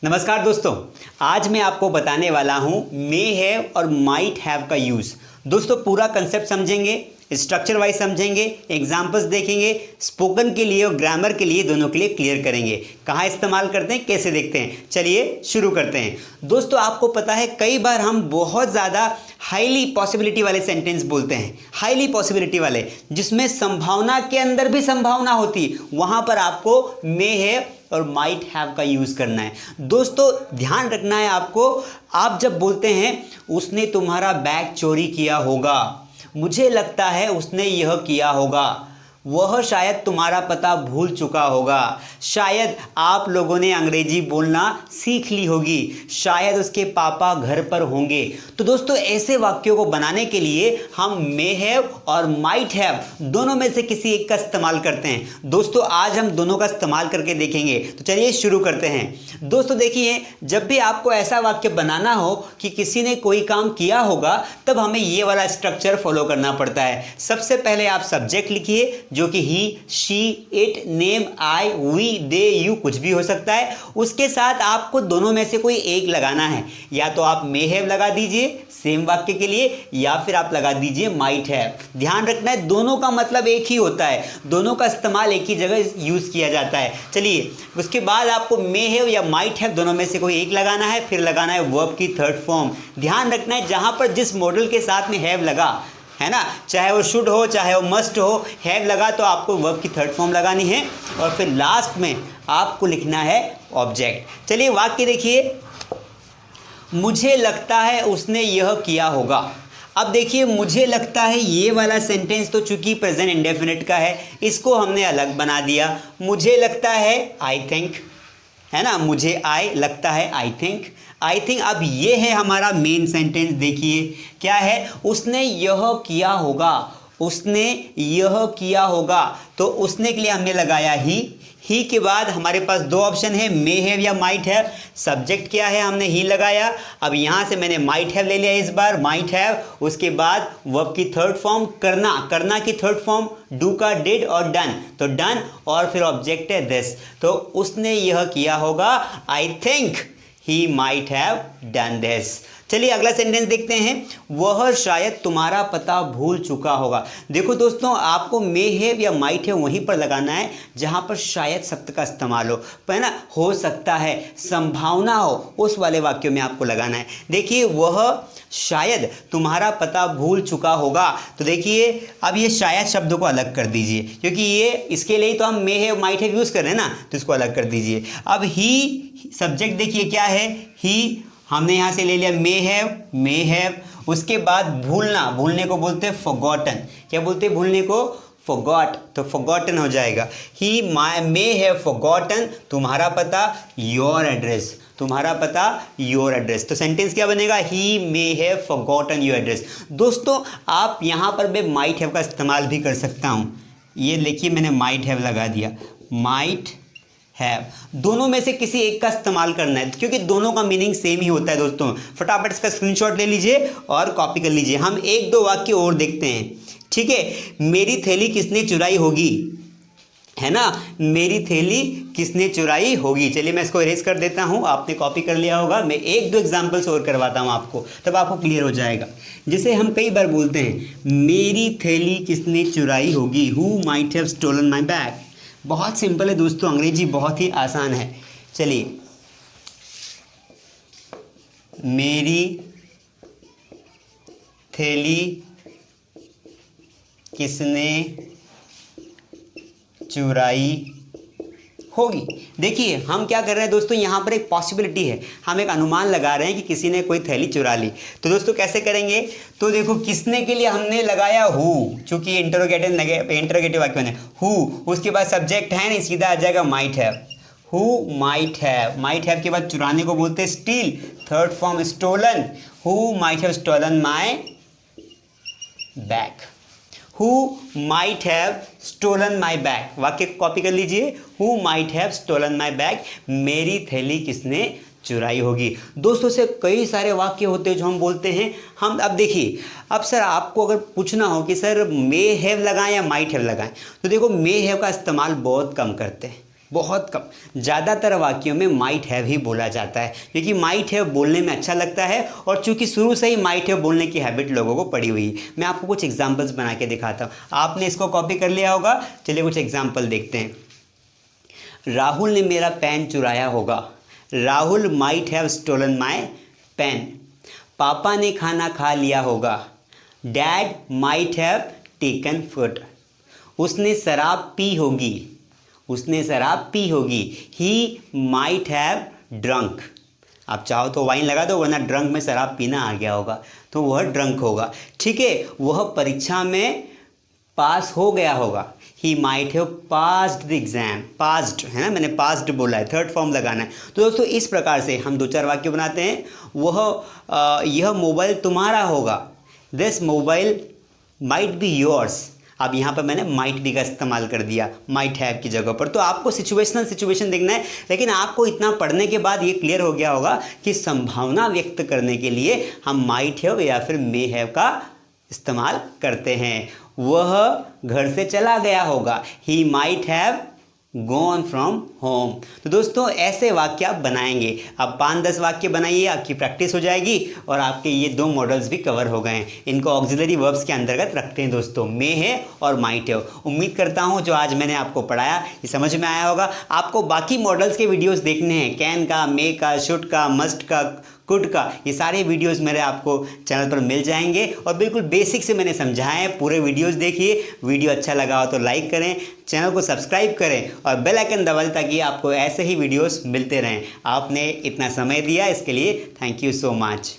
नमस्कार दोस्तों, आज मैं आपको बताने वाला हूं मे हैव और माइट हैव का यूज़। दोस्तों पूरा कंसेप्ट समझेंगे, स्ट्रक्चर वाइज समझेंगे, एग्जाम्पल्स देखेंगे, स्पोकन के लिए और ग्रामर के लिए दोनों के लिए क्लियर करेंगे। कहाँ इस्तेमाल करते हैं, कैसे देखते हैं, चलिए शुरू करते हैं। दोस्तों आपको पता है कई बार हम बहुत ज़्यादा हाईली पॉसिबिलिटी वाले सेंटेंस बोलते हैं, हाईली पॉसिबिलिटी वाले जिसमें संभावना के अंदर भी संभावना होती, वहाँ पर आपको मे हैव और माइट हैव का यूज़ करना है। दोस्तों ध्यान रखना है आपको, आप जब बोलते हैं उसने तुम्हारा बैग चोरी किया होगा, मुझे लगता है उसने यह किया होगा, वह शायद तुम्हारा पता भूल चुका होगा, शायद आप लोगों ने अंग्रेजी बोलना सीख ली होगी, शायद उसके पापा घर पर होंगे। तो दोस्तों ऐसे वाक्यों को बनाने के लिए हम मे हैव और माइट हैव दोनों में से किसी एक का इस्तेमाल करते हैं। दोस्तों आज हम दोनों का इस्तेमाल करके देखेंगे, तो चलिए शुरू करते हैं। दोस्तों देखिए, जब भी आपको ऐसा वाक्य बनाना हो कि किसी ने कोई काम किया होगा, तब हमें ये वाला स्ट्रक्चर फॉलो करना पड़ता है। सबसे पहले आप सब्जेक्ट लिखिए, जो कि he, she, it, name, I, we, they, you कुछ भी हो सकता है। उसके साथ आपको दोनों में से कोई एक लगाना है, या तो आप मे हैव लगा दीजिए सेम वाक्य के लिए, या फिर आप लगा दीजिए माइट हैव। ध्यान रखना है दोनों का मतलब एक ही होता है, दोनों का इस्तेमाल एक ही जगह यूज़ किया जाता है। चलिए उसके बाद आपको मे हैव या माइट हैव दोनों में से कोई एक लगाना है, फिर लगाना है वर्ब की थर्ड फॉर्म। ध्यान रखना है जहाँ पर जिस मॉडल के साथ में हैव लगा है ना, चाहे वो शुड हो चाहे वो मस्ट हो, हैव लगा तो आपको वर्ब की थर्ड फॉर्म लगानी है, और फिर लास्ट में आपको लिखना है ऑब्जेक्ट। चलिए वाक्य देखिए, मुझे लगता है उसने यह किया होगा। अब देखिए मुझे लगता है ये वाला सेंटेंस तो चूंकि प्रेजेंट इंडेफिनिट का है, इसको हमने अलग बना दिया। मुझे लगता है आई थिंक, है ना, मुझे आई लगता है आई थिंक, आई थिंक। अब ये है हमारा मेन सेंटेंस। देखिए क्या है, उसने यह किया होगा, उसने यह किया होगा, तो उसने के लिए हमने लगाया ही के बाद हमारे पास दो ऑप्शन है, मे हैव या माइट हैव। सब्जेक्ट क्या है, हमने ही लगाया। अब यहाँ से मैंने माइट हैव ले लिया, इस बार माइट हैव। उसके बाद वर्ब की थर्ड फॉर्म करना की थर्ड फॉर्म डू का डिड और डन, तो डन, और फिर ऑब्जेक्ट है दिस, तो उसने यह किया होगा, I think he might have done this. चलिए अगला सेंटेंस देखते हैं, वह शायद तुम्हारा पता भूल चुका होगा। देखो दोस्तों आपको मे हैव या माइट हैव वहीं पर लगाना है जहां पर शायद शब्द का इस्तेमाल हो, है ना, हो सकता है, संभावना हो, उस वाले वाक्यों में आपको लगाना है। देखिए वह शायद तुम्हारा पता भूल चुका होगा, तो देखिए अब ये शायद शब्द को अलग कर दीजिए, क्योंकि ये इसके लिए तो हम may have might have use कर रहे हैं ना, तो इसको अलग कर दीजिए। अब ही सब्जेक्ट देखिए क्या है, ही हमने यहाँ से ले लिया मे हैव। उसके बाद भूलना, भूलने को बोलते हैं फॉरगॉटन। क्या बोलते हैं भूलने को, फॉरगॉट, तो फॉरगॉटन हो जाएगा। ही मे हैव फॉरगॉटन तुम्हारा पता, योर एड्रेस, तुम्हारा पता योर एड्रेस। तो सेंटेंस क्या बनेगा, he may have forgotten your address. दोस्तों आप यहाँ पर मैं माइट हैव का इस्तेमाल भी कर सकता हूँ। ये देखिए मैंने माइट हैव लगा दिया, माइट हैव, दोनों में से किसी एक का इस्तेमाल करना है, क्योंकि दोनों का मीनिंग सेम ही होता है। दोस्तों फटाफट इसका स्क्रीनशॉट ले लीजिए और कॉपी कर लीजिए। हम एक दो वाक्य और देखते हैं, ठीक है। मेरी थैली किसने चुराई होगी, है ना, मेरी थैली किसने चुराई होगी। चलिए मैं इसको इरेज कर देता हूँ, आपने कॉपी कर लिया होगा। मैं एक दो एग्जाम्पल्स और करवाता हूँ आपको, तब आपको क्लियर हो जाएगा। जैसे हम कई बार बोलते हैं, मेरी थैली किसने चुराई होगी, who might have stolen my bag. बहुत सिंपल है दोस्तों, अंग्रेजी बहुत ही आसान है। चलिए, मेरी थैली किसने चुराई होगी। देखिए हम क्या कर रहे हैं दोस्तों, यहाँ पर एक पॉसिबिलिटी है, हम एक अनुमान लगा रहे हैं कि किसी ने कोई थैली चुरा ली। तो दोस्तों कैसे करेंगे, तो देखो किसने के लिए हमने लगाया हु, चूंकि इंटरोगेटिव वाक्य में हु, उसके बाद सब्जेक्ट है नहीं, सीधा आ जाएगा might have, who might have. Might have के बाद चुराने को बोलते हैं steal, third form stolen, who might have stolen my bag, who might have stolen my bag. वाक्य कॉपी कर लीजिए, who might have stolen my bag, मेरी थैली किसने चुराई होगी। दोस्तों से कई सारे वाक्य होते हैं जो हम बोलते हैं। हम अब देखिए, अब सर आपको अगर पूछना हो कि सर मे हैव लगाएं या माइट हैव लगाएं, तो देखो मे हैव का इस्तेमाल बहुत कम करते हैं, बहुत कम, ज़्यादातर वाक्यों में माइट हैव ही बोला जाता है, क्योंकि माइट हैव बोलने में अच्छा लगता है और चूंकि शुरू से ही माइट हैव बोलने की हैबिट लोगों को पड़ी हुई है। मैं आपको कुछ एग्जांपल्स बना के दिखाता हूँ, आपने इसको कॉपी कर लिया होगा। चलिए कुछ एग्जांपल देखते हैं। राहुल ने मेरा पेन चुराया होगा। Rahul might have stolen my pen. पापा ने खाना खा लिया होगा। Dad might have taken food. उसने शराब पी होगी। उसने शराब पी होगी। He might have drunk. आप चाहो तो वाइन लगा दो, वरना ड्रंक में शराब पीना आ गया होगा तो वह ड्रंक होगा। ठीक है, वह परीक्षा में पास हो गया होगा। ही might have passed the exam. Passed है ना, मैंने पास्ड बोला है, थर्ड फॉर्म लगाना है। तो दोस्तों इस प्रकार से हम 2-4 वाक्य बनाते हैं। यह मोबाइल तुम्हारा होगा। This mobile might be yours. अब यहाँ पर मैंने माइट बी का इस्तेमाल कर दिया माइट हैव की जगह पर। तो आपको सिचुएशन देखना है, लेकिन आपको इतना पढ़ने के बाद ये क्लियर हो गया होगा कि संभावना व्यक्त करने के लिए हम माइट हैव या फिर मे हैव का इस्तेमाल करते हैं। वह घर से चला गया होगा। ही might have gone from home. तो दोस्तों ऐसे वाक्य आप बनाएंगे। आप 5-10 वाक्य बनाइए, आपकी प्रैक्टिस हो जाएगी और आपके ये 2 मॉडल्स भी कवर हो गए हैं। इनको ऑक्सिलरी वर्ब्स के अंतर्गत रखते हैं दोस्तों, मे है और माइट है। उम्मीद करता हूँ जो आज मैंने आपको पढ़ाया ये समझ में आया होगा। आपको बाकी मॉडल्स के वीडियोज़ देखने हैं, कैन का, मे का, शुड का, मस्ट का, कुड का, ये सारे वीडियोस मेरे आपको चैनल पर मिल जाएंगे और बिल्कुल बेसिक से मैंने समझाया है। पूरे वीडियोस देखिए। वीडियो अच्छा लगा हो तो लाइक करें, चैनल को सब्सक्राइब करें और बेल आइकन दबा दें ताकि आपको ऐसे ही वीडियोस मिलते रहें। आपने इतना समय दिया इसके लिए थैंक यू सो मच।